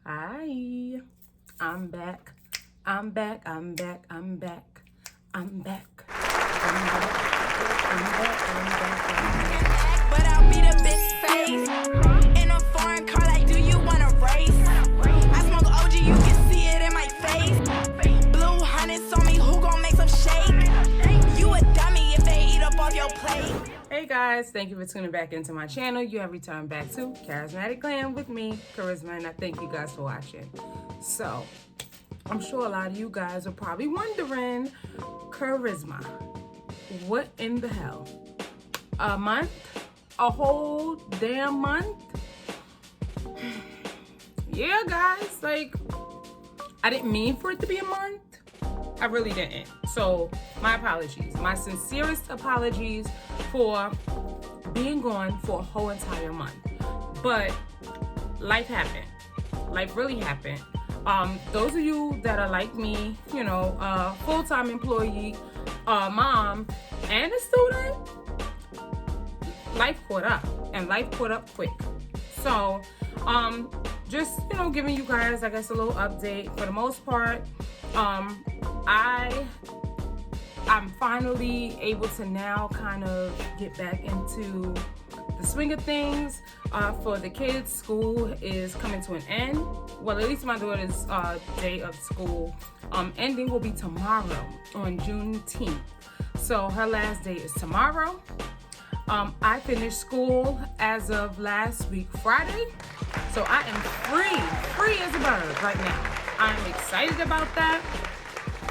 Hi, I'm back. I'm back. I'm back. I'm back. I'm back. I'm back. I'm back. I'm back. But I'll be the big face in a foreign car. Like, do you wanna race? I smoke OG, you can see it in my face. Blue hundreds on me, who gon' make some shake? You a dummy if they eat up off your plate. Hey guys, thank you for tuning back into my channel. You have returned back to Charismatic Glam with me, Charisma, and I thank you guys for watching. So, I'm sure a lot of you guys are probably wondering, Charisma, what in the hell? A month? A whole damn month? Yeah, guys, like, I didn't mean for it to be a month. I really didn't. So, my apologies. My sincerest apologies for being gone for a whole entire month. But life happened. Life really happened. Those of you that are like me, you know, full-time employee, mom, and a student, life caught up. And life caught up quick. So, just, you know, giving you guys, I guess, a little update. For the most part, I'm finally able to now kind of get back into the swing of things. For the kids, school is coming to an end. Well, at least my daughter's day of school ending will be tomorrow on Juneteenth. So her last day is tomorrow. I finished school as of last week, Friday. So I am free as a bird right now. I'm excited about that.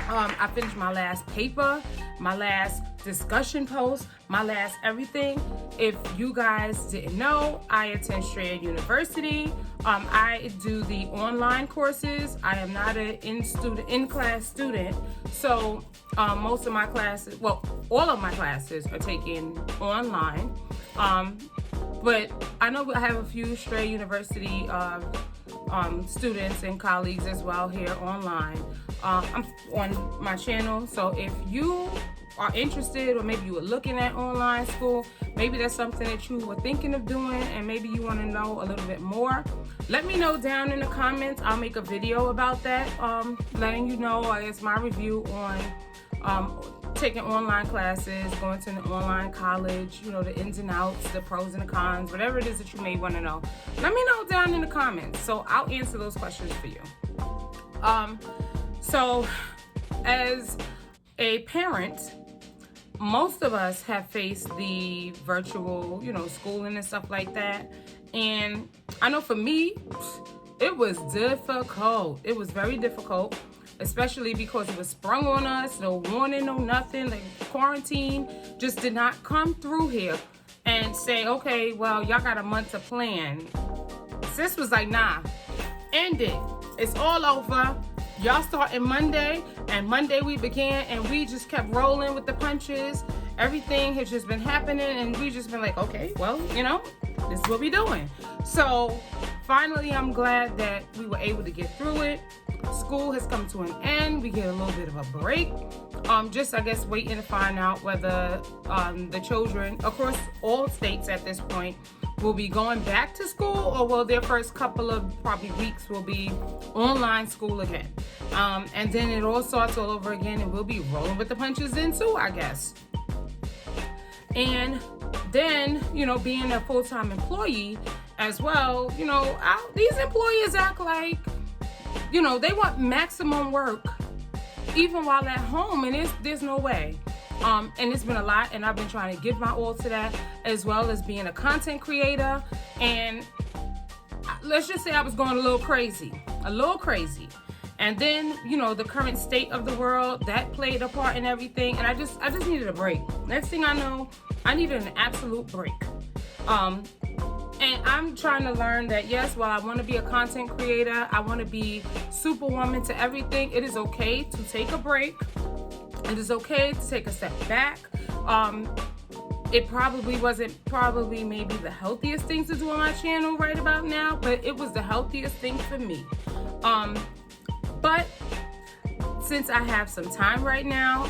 I finished my last paper, my last discussion post, my last everything. If you guys didn't know, I attend Strayer University. I do the online courses. I am not an in-class student. So most of my classes, well, all of my classes are taken online. But I know I have a few Strayer University students and colleagues as well here online. I'm on my channel, so if you are interested, or maybe you were looking at online school, maybe that's something that you were thinking of doing, and maybe you want to know a little bit more, let me know down in the comments. I'll make a video about that, letting you know, I guess, my review on taking online classes, going to an online college, you know, the ins and outs, the pros and the cons, whatever it is that you may want to know. Let me know down in the comments, so I'll answer those questions for you. So as a parent, most of us have faced the virtual, you know, schooling and stuff like that. And I know for me, it was difficult. It was very difficult, especially because it was sprung on us, no warning, no nothing. Like, quarantine just did not come through here and say, okay, well, y'all got a month to plan. Sis was like, nah, end it. It's all over. Y'all starting Monday, and Monday we began, and we just kept rolling with the punches. Everything has just been happening, and we just been like, okay, well, you know, this is what we doing. So finally, I'm glad that we were able to get through it. School has come to an end. We get a little bit of a break. Just, I guess, waiting to find out whether the children across all states at this point will be going back to school, or will their first couple of probably weeks will be online school again. And then it all starts all over again, and we'll be rolling with the punches then too, I guess. And then, you know, being a full-time employee as well, you know, these employers act like, you know, they want maximum work even while at home, and there's no way. And it's been a lot, and I've been trying to give my all to that, as well as being a content creator. And let's just say I was going a little crazy. And then, you know, the current state of the world, that played a part in everything. And I just needed a break. Next thing I know, I needed an absolute break. And I'm trying to learn that, yes, while I want to be a content creator, I want to be superwoman to everything, it is okay to take a break. It is okay to take a step back. It probably wasn't maybe the healthiest thing to do on my channel right about now, but it was the healthiest thing for me. But since I have some time right now,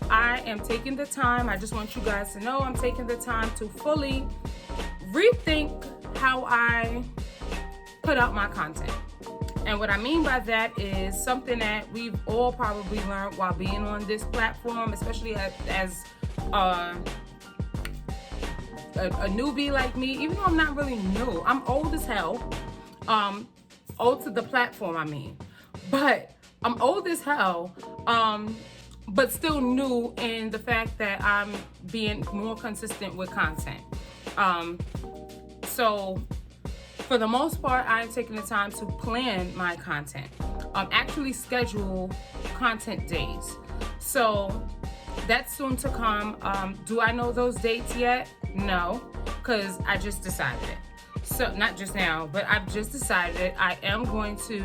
I am taking the time. I just want you guys to know I'm taking the time to fully rethink how I put out my content. And what I mean by that is something that we've all probably learned while being on this platform, especially as a newbie like me. Even though I'm not really new, I'm old as hell. Old to the platform, I mean. But I'm old as hell, but still new in the fact that I'm being more consistent with content. So for the most part, I'm taking the time to plan my content, actually schedule content days. So that's soon to come. Do I know those dates yet? No, because I just decided it. So not just now, but I've just decided it. I am going to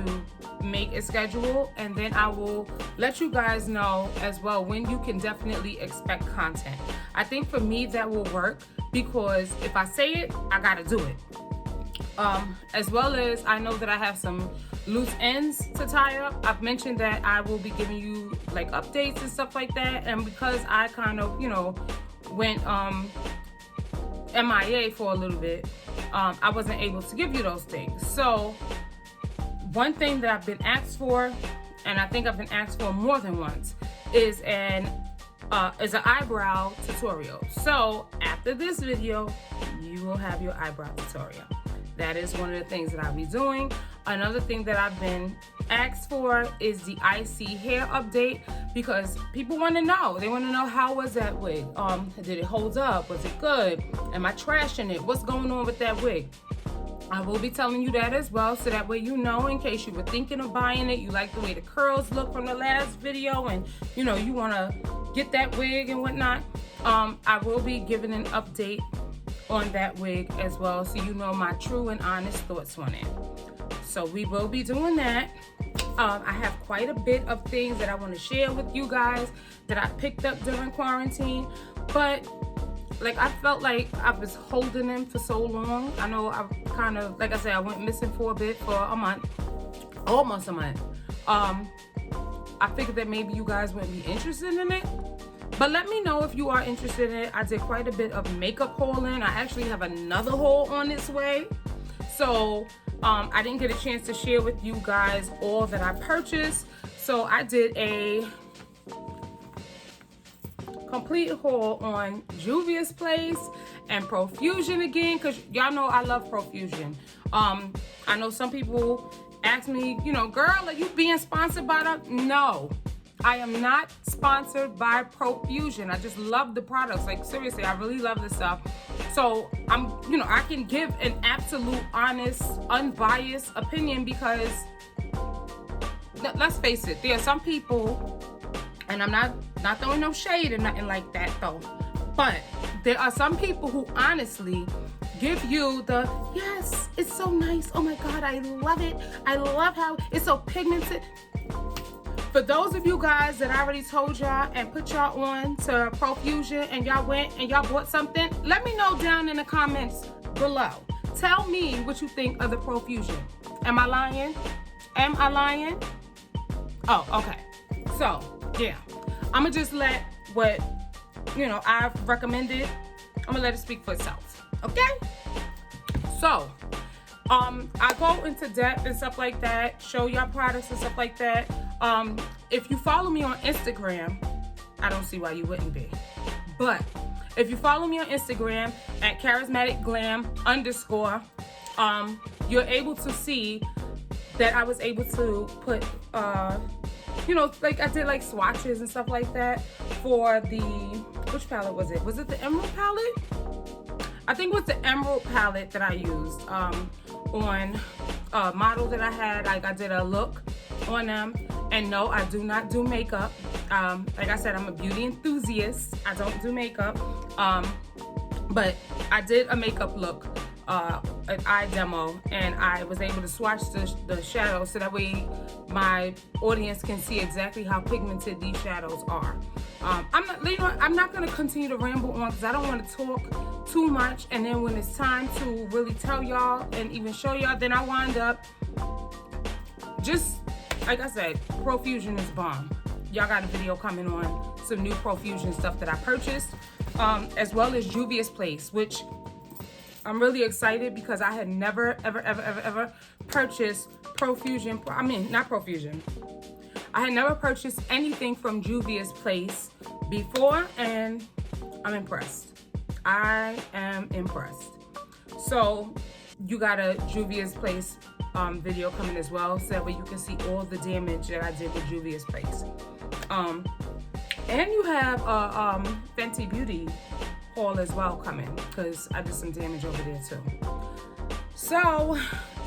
make a schedule, and then I will let you guys know as well when you can definitely expect content. I think for me that will work, because if I say it, I gotta do it. As well as I know that I have some loose ends to tie up. I've mentioned that I will be giving you like updates and stuff like that, and because I kind of, went MIA for a little bit, I wasn't able to give you those things. So one thing that I've been asked for, and I think I've been asked for more than once, is an eyebrow tutorial. So after this video, you will have your eyebrow tutorial. That is one of the things that I'll be doing. Another thing that I've been asked for is the IC hair update, because people want to know. They want to know, how was that wig? Did it hold up? Was it good? Am I trashing it? What's going on with that wig? I will be telling you that as well, so that way you know, in case you were thinking of buying it, you like the way the curls look from the last video, and you want to get that wig and whatnot. I will be giving an update on that wig as well, so you know my true and honest thoughts on it. So we will be doing that. I have quite a bit of things that I want to share with you guys that I picked up during quarantine, but like I felt like I was holding them for so long. I know I kind of, like I said, I went missing for a month, almost a month. I figured that maybe you guys wouldn't be interested in it, but let me know if you are interested in it. I did quite a bit of makeup hauling. I actually have another haul on its way. So I didn't get a chance to share with you guys all that I purchased. So I did a complete haul on Juvia's Place and Profusion again, because y'all know I love Profusion. I know some people ask me, girl, are you being sponsored by them? No, I am not sponsored by Profusion. I just love the products. Like, seriously, I really love this stuff. So I can give an absolute, honest, unbiased opinion, because let's face it, there are some people, and I'm not throwing no shade or nothing like that though, but there are some people who honestly give you the, yes, it's so nice, oh my God, I love it, I love how it's so pigmented. For those of you guys that I already told y'all and put y'all on to Profusion, and y'all went and y'all bought something, let me know down in the comments below. Tell me what you think of the Profusion. Am I lying? Am I lying? Oh, okay. So, yeah. I'm going to just let what, I've recommended, I'm going to let it speak for itself. Okay? So, I go into depth and stuff like that, show y'all products and stuff like that. If you follow me on Instagram, I don't see why you wouldn't be. But if you follow me on Instagram at charismaticglam_, you're able to see that I was able to put, like I did like swatches and stuff like that for the, which palette was it? Was it the Emerald palette? I think it was the Emerald palette that I used on a model that I had. Like, I did a look on them. And no, I do not do makeup. Like I said, I'm a beauty enthusiast. I don't do makeup. But I did a makeup look, an eye demo, and I was able to swatch the shadows, so that way my audience can see exactly how pigmented these shadows are. I'm not gonna continue to ramble on, because I don't want to talk too much, and then when it's time to really tell y'all and even show y'all, then I wind up just, like I said, Profusion is bomb. Y'all got a video coming on some new Profusion stuff that I purchased, as well as Juvia's Place, which I'm really excited because I had never, ever purchased Profusion. I mean, not Profusion. I had never purchased anything from Juvia's Place before, and I'm impressed. I am impressed. So you got a Juvia's Place video coming as well, so that way you can see all the damage that I did with Juvia's Place. And you have a Fenty Beauty haul as well coming, because I did some damage over there too. So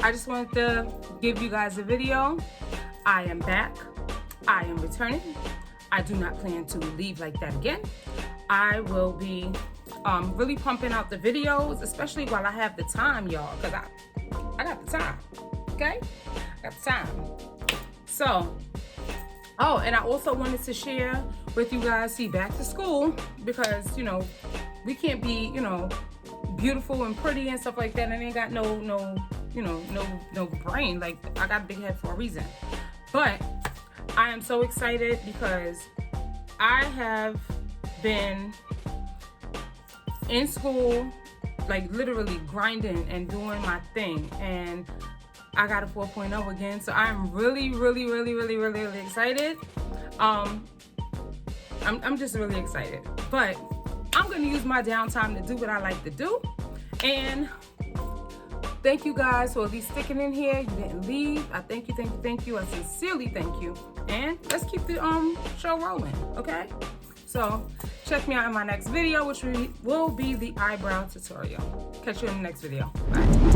I just wanted to give you guys a video. I am back. I am returning. I do not plan to leave like that again. I will be really pumping out the videos, especially while I have the time, y'all, because I got the time, okay? I got the time. So, oh, and I also wanted to share with you guys, see, back to school, because, you know, we can't be, you know, beautiful and pretty and stuff like that, and ain't got no brain. Like, I got a big head for a reason. But I am so excited because I have been in school, like literally grinding and doing my thing, and I got a 4.0 again. So I'm really excited. I'm just really excited. But I'm gonna use my downtime to do what I like to do. And thank you guys for at least sticking in here. You didn't leave. I thank you. I sincerely thank you. And let's keep the show rolling, okay? So check me out in my next video, which will be the eyebrow tutorial. Catch you in the next video. Bye.